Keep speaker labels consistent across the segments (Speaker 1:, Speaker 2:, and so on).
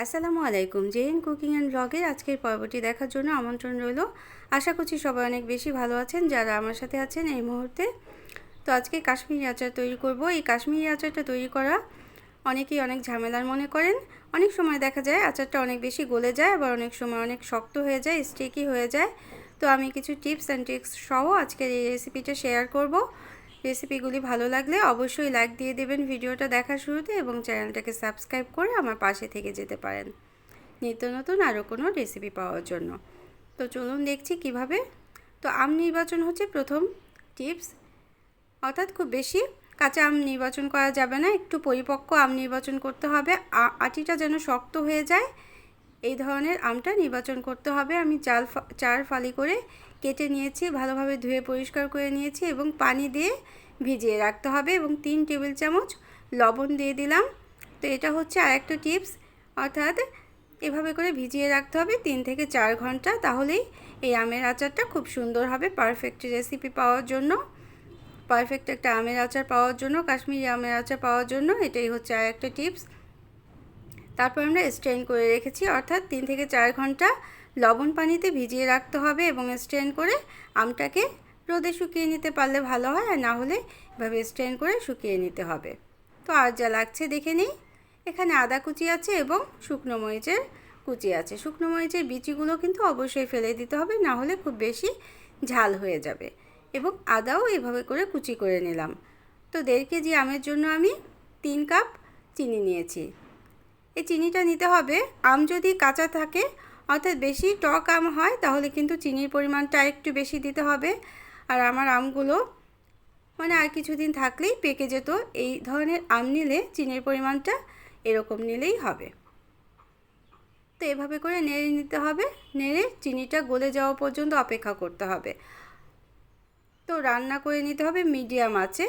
Speaker 1: আসসালামু আলাইকুম। JN cooking and ব্লগের আজকের পর্বটি দেখার জন্য আমন্ত্রণ রইল। আশা করছি সবাই অনেক বেশি ভালো আছেন যারা আমার সাথে আছেন এই মুহূর্তে। তো আজকে কাশ্মীরি আচার তৈরি করব। এই কাশ্মীরি আচারটা তৈরি করা অনেকেই অনেক ঝামেলার মনে করেন। অনেক সময় দেখা যায় আচারটা অনেক বেশি গলে যায়, আবার অনেক সময় অনেক শক্ত হয়ে যায়, স্টিকি হয়ে যায়। তো আমি কিছু টিপস অ্যান্ড ট্রিক্স সহ আজকের এই রেসিপিটা শেয়ার করব। রেসিপিগুলি ভালো লাগলে অবশ্যই লাইক দিয়ে দেবেন ভিডিওটা দেখার শুরুতে, এবং চ্যানেলটাকে সাবস্ক্রাইব করে আমার পাশে থেকে যেতে পারেন নিত্য নতুন আরও কোনো রেসিপি পাওয়ার জন্য। তো চলুন দেখছি কিভাবে। তো আম নির্বাচন হচ্ছে প্রথম টিপস, অর্থাৎ খুব বেশি কাঁচা আম নির্বাচন করা যাবে না, একটু পরিপক্ক আম নির্বাচন করতে হবে। আটিটা যেন শক্ত হয়ে যায় এই ধরনের আমটা নির্বাচন করতে হবে। আমি চার ফালি করে কেটে নিয়েছি, ভালোভাবে ধুয়ে পরিষ্কার করে নিয়েছি এবং পানি দিয়ে ভিজিয়ে রাখতে হবে, এবং 3 টেবিল চামচ লবণ দিয়ে দিলাম। তো এটা হচ্ছে আরেকটা টিপস, অর্থাৎ এভাবে করে ভিজিয়ে রাখতে হবে 3 থেকে 4 ঘন্টা, তাহলেই এই আমের আচারটা খুব সুন্দর হবে। পারফেক্ট রেসিপি পাওয়ার জন্য, পারফেক্ট একটা আমের আচার পাওয়ার জন্য, কাশ্মীরি আমের আচার পাওয়ার জন্য এটাই হচ্ছে আরেকটা টিপস। তারপর আমরা স্ট্রেন করে রেখেছি, অর্থাৎ 3 থেকে 4 ঘন্টা লবণ পানিতে ভিজিয়ে রাখতে হবে এবং স্ট্রেন করে আমটাকে রোদে শুকিয়ে নিতে পারলে ভালো হয়, আর না হলে এভাবে স্ট্রেন করে শুকিয়ে নিতে হবে। তো আর যা লাগছে দেখে নিই। এখানে আদা কুচি আছে এবং শুকনো মরিচের কুচি আছে। শুকনো মরিচের বিচিগুলো কিন্তু অবশ্যই ফেলে দিতে হবে, না হলে খুব বেশি ঝাল হয়ে যাবে। এবং আদাও এভাবে করে কুচি করে নিলাম। তো 1.5 কেজি আমের জন্য আমি 3 কাপ চিনি নিয়েছি। এই চিনিটা নিতে হবে, আম যদি কাঁচা থাকে অর্থাৎ বেশি টক আম হয় তাহলে কিন্তু চিনির পরিমাণটা একটু বেশি দিতে হবে। আর আমার আমগুলো আর কিছুদিন থাকলেই পেকে যেত, এই ধরনের আম নিলে চিনির পরিমাণটা এরকম নিলেই হবে। তো এভাবে করে নেড়ে নিতে হবে, নেড়ে চিনিটা গলে যাওয়া পর্যন্ত অপেক্ষা করতে হবে। তো রান্না করে নিতে হবে মিডিয়াম আঁচে।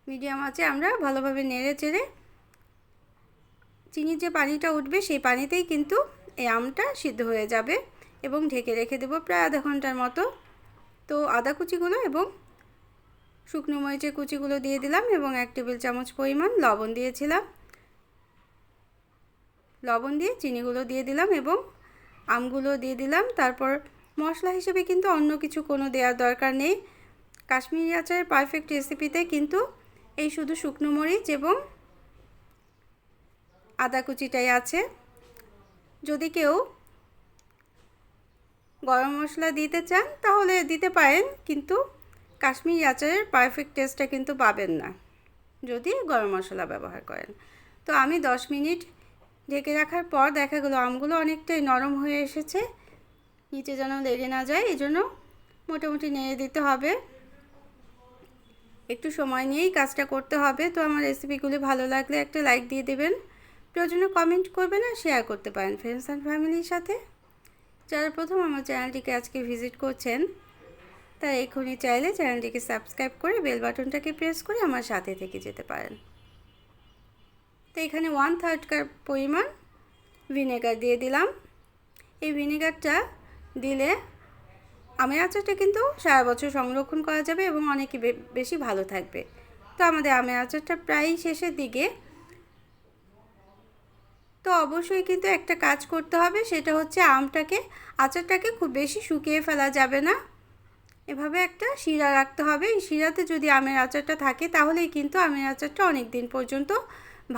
Speaker 1: মিডিয়াম আঁচে আমরা ভালোভাবে নেড়ে চেড়ে চিনির যে পানিটা উঠবে সেই পানিতেই কিন্তু এই আমটা সিদ্ধ হয়ে যাবে, এবং ঢেকে রেখে দেবো প্রায় আধা ঘন্টার মতো। তো আদা কুচিগুলো এবং শুকনো মরিচের কুচিগুলো দিয়ে দিলাম, এবং 1 টেবিল চামচ পরিমাণ লবণ দিয়েছিলাম। লবণ দিয়ে চিনিগুলো দিয়ে দিলাম এবং আমগুলো দিয়ে দিলাম। তারপর মশলা হিসেবে কিন্তু অন্য কিছু কোনো দেওয়ার দরকার নেই। কাশ্মীরি আচারের পারফেক্ট রেসিপিতে কিন্তু এই শুধু শুকনো মরিচ এবং আদা কুচিটাই আছে। যদি কেউ গরম মশলা দিতে চান তাহলে দিতে পারেন, কিন্তু কাশ্মীরি আচারের পারফেক্ট টেস্টটা কিন্তু পাবেন না যদি গরম মশলা ব্যবহার করেন। তো আমি 10 মিনিট ঢেকে রাখার পর দেখা গেলো আমগুলো অনেকটাই নরম হয়ে এসেছে, নিচে যেন লেগে না যায়, এই জন্য মোটামুটি নেড়ে দিতে হবে। একটু সময় নিয়েই কাজটা করতে হবে। তো আমার রেসিপিগুলি ভালো লাগলে একটা লাইক দিয়ে দেবেন, প্রয়োজনে কমেন্ট করবেন আর শেয়ার করতে পারেন ফ্রেন্ডস অ্যান্ড ফ্যামিলির সাথে। যারা প্রথম আমার চ্যানেলটিকে আজকে ভিজিট করছেন তারা এক্ষুনি চাইলে চ্যানেলটিকে সাবস্ক্রাইব করে বেল বাটনটাকে প্রেস করে আমার সাথে থেকে যেতে পারেন। তো এখানে 1/3 কাপ পরিমাণ ভিনেগার দিয়ে দিলাম। এই ভিনেগারটা দিলে আমের আচারটা কিন্তু সারা বছর সংরক্ষণ করা যাবে এবং অনেক বেশি ভালো থাকবে। তো আমাদের আমের আচারটা প্রায় শেষের দিকে। তো অবশ্যই কিন্তু একটা কাজ করতে হবে, সেটা হচ্ছে আচারটাকে খুব বেশি শুকিয়ে ফেলা যাবে না। এভাবে একটা শিরা রাখতে হবে। এই শিরাতে যদি আমের আচারটা থাকে তাহলেই কিন্তু আমের আচারটা অনেক দিন পর্যন্ত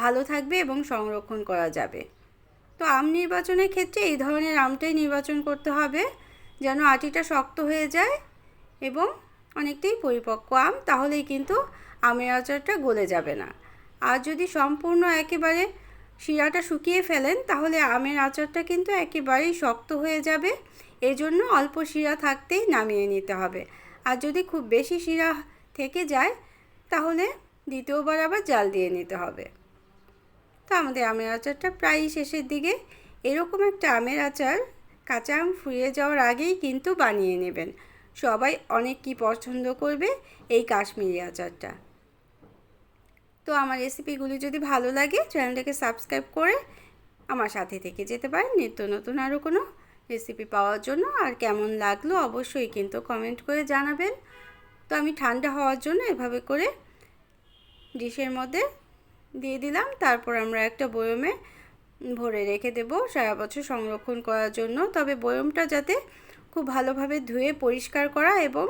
Speaker 1: ভালো থাকবে এবং সংরক্ষণ করা যাবে। তো আম নির্বাচনের ক্ষেত্রে এই ধরনের আমটাই নির্বাচন করতে হবে, যেন আটিটা শক্ত হয়ে যায় এবং অনেকটাই পরিপক্ক আম, তাহলেই কিন্তু আমের আচারটা গলে যাবে না। আর যদি সম্পূর্ণ একেবারে শিরাটা শুকিয়ে ফেলেন তাহলে আমের আচারটা কিন্তু একেবারেই শক্ত হয়ে যাবে, এজন্য অল্প শিরা থাকতেই নামিয়ে নিতে হবে। আর যদি খুব বেশি শিরা থেকে যায় তাহলে দ্বিতীয়বার আবার জাল দিয়ে নিতে হবে। তো আমাদের আমের আচারটা প্রায় শেষের দিকে। এরকম একটা আমের আচার কাঁচা আম ফুরিয়ে যাওয়ার আগেই কিন্তু বানিয়ে নেবেন, সবাই অনেক কি পছন্দ করবে এই কাশ্মীরি আচারটা। তো আমার রেসিপিগুলি যদি ভালো লাগে চ্যানেলটাকে সাবস্ক্রাইব করে আমার সাথে থেকে যেতে পারেন নিত্য নতুন আরও কোনো রেসিপি পাওয়ার জন্য। আর কেমন লাগলো অবশ্যই কিন্তু কমেন্ট করে জানাবেন। তো আমি ঠান্ডা হওয়ার জন্য এভাবে করে ডিশের মধ্যে দিয়ে দিলাম। তারপর আমরা একটা বয়মে ভরে রেখে দেব সারা বছর সংরক্ষণ করার জন্য। তবে বয়মটা যাতে খুব ভালোভাবে ধুয়ে পরিষ্কার করা এবং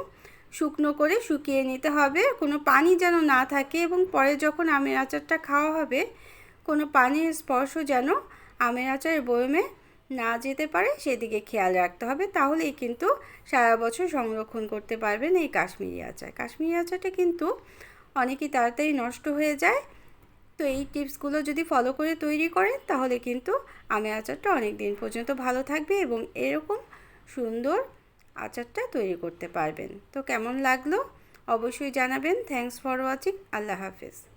Speaker 1: শুকনো করে শুকিয়ে নিতে হবে, কোনো পানি যেন না থাকে, এবং পরে যখন আমের আচারটা খাওয়া হবে কোনো পানির স্পর্শ যেন আমের আচারের বয়মে না যেতে পারে সেদিকে খেয়াল রাখতে হবে। তাহলেই কিন্তু সারা বছর সংরক্ষণ করতে পারবেন এই কাশ্মীরি আচার। কাশ্মীরি আচারটা কিন্তু অনেকই তাড়াতাড়ি নষ্ট হয়ে যায়। তো এই টিপসগুলো যদি ফলো করে তৈরি করেন তাহলে কিন্তু আমের আচারটা অনেক দিন পর্যন্ত ভালো থাকবে এবং এরকম সুন্দর আচারটা তৈরি করতে পারবেন। তো কেমন লাগলো অবশ্যই জানাবেন। Thanks for watching. আল্লাহ হাফেজ।